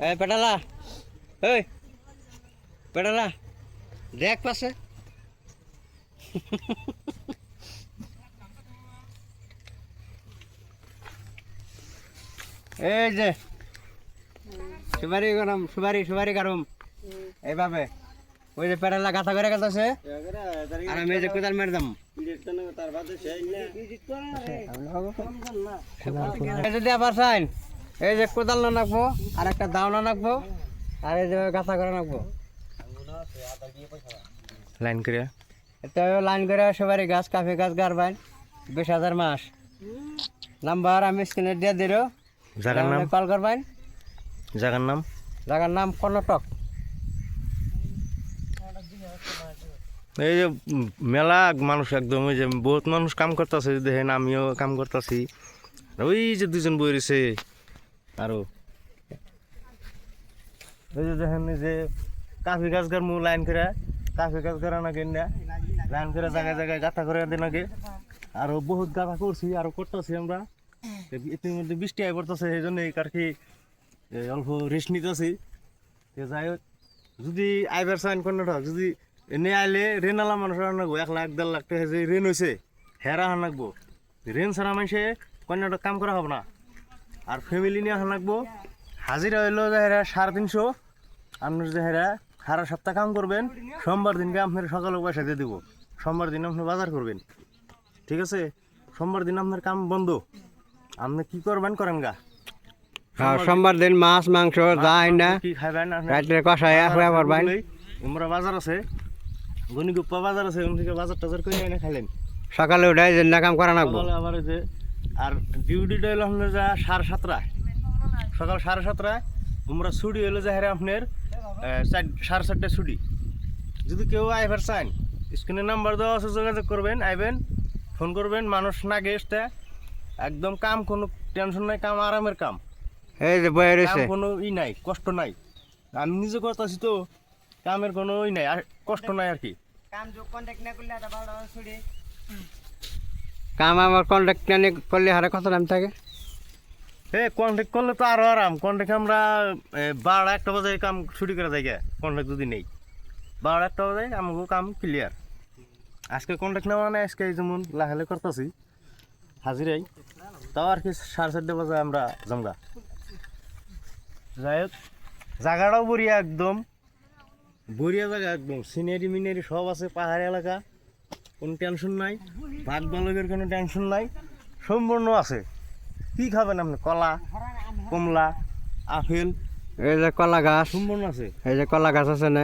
এই পেটালা, এই পেটালা, দেখ পাশে। এই যে সুপারি গরম, সুপারি সুপারি গরম এইভাবে ওই যে পেটালা গাথা করে গেছে আর আমি এই যে কোদাল মেরে দাম যদি আবার চাইন এই যে কোদাল না নাকবো আর একটা দাও না নাকবো আর এই যে গাথা করে নাকবো লাইন করে এটা লাইন করে সুপারি গাছ কাফি গাছ গাড়বেন 20,000 মাস নাম্বার আমি স্ক্রিনে দিয়ে দিল জায়গার নাম কল করবেন জায়গার নাম কর্ণাটক এই যে মেলা মানুষ একদম ওই যে বহুত মানুষ কাম করতেছে দেখেন আমিও কাম করতেছি ওই যে দুজন বই রয়েছে আরো ওই যে দেখেন এই যে কাফি গাছ গার মু লাইন করে কাফি গাছ গাড়া নাকি লাইন করে জায়গায় জায়গায় গাথা করে দিন নাকি আরো বহুত গাথা করছি আরো করতেছি আমরা ইতিমধ্যে বৃষ্টি আয় পড়তেছে সেই জন্য আর কি অল্প রেস্ট নিতেছি যাই হোক যদি আইবার সাইন কর্ণাটক যদি এনে আইলে রেন আলা মানুষ আনাগো 1 লাখ 1.5 লাখ টাকা যে রেন হয়েছে হেরা আনাগবো রেন ছাড়া মানুষে কর্ণাটক কাম করা হবে না আর ফ্যামিলি নিয়ে আনাগবো হাজিরা হইলো যে হেরা 350 আপনার যে হেরা সারা সপ্তাহ কাম করবেন সোমবার দিনকে আপনার সকালে পয়সা দিয়ে দেবো সোমবার দিন আপনি বাজার করবেন ঠিক আছে সোমবার দিন আপনার কাম বন্ধ আপনি কি করবেন করেন গা সোমবার দিন মাছ মাংস যাই না কি খাইবেন রাত্রে কষায় আসবে পারবেন আমরা বাজার আছে গনিগুপ্পা বাজার আছে ওখান থেকে বাজার টাজার করে এনে খাইলেন সকালে উঠে যে না কাম করা নাকবো সকালে আবার যে আর ডিউটিটা হলো আপনার যা 7:30 সকাল 7:30 আমরা ছুটি হলো যে হ্যাঁ আপনার 4:30 ছুটি যদি কেউ আইবার চান স্ক্রিনে নাম্বার দেওয়া আছে যোগাযোগ করবেন আইবেন ফোন করবেন মানুষ না গেস্টে একদম কাম কোনো টেনশন নাই কাম আরামের কাম এই যে বয়ে রয়েছে কোনো নাই কষ্ট নাই আমি নিজে করতেছি তো কামের কোনো নাই আর কষ্ট নাই আর কি কাম আমার কন্ট্যাক্ট করলে হারে কত দাম থাকে কন্ট্যাক্ট করলে তো আরো আরাম কন্ট্যাক্ট আমরা 12-1 বাজে কাম ছুটি করে যাই কন্ট্যাক্ট যদি নেই 12-1 বাজে আমাকে কাম ক্লিয়ার আজকে কন্ট্যাক্ট নেওয়া মানে আজকে যেমন লাহালে করতেছি হাজিরাই তাও আর কি 4:30 বাজে আমরা জমগা যাই হোক জায়গাটাও বড়িয়া একদম বড়িয়া জায়গা একদম সিনারি মিনারি সব আছে পাহাড়ি এলাকা কোনো টেনশন নাই ভাত বালকের কোনো টেনশন নাই সম্পূর্ণ আছে কি খাবেন আপনি কলা কমলা আপেল এই যে কলা গাছ সম্পূর্ণ আছে এই যে কলা গাছ আছে না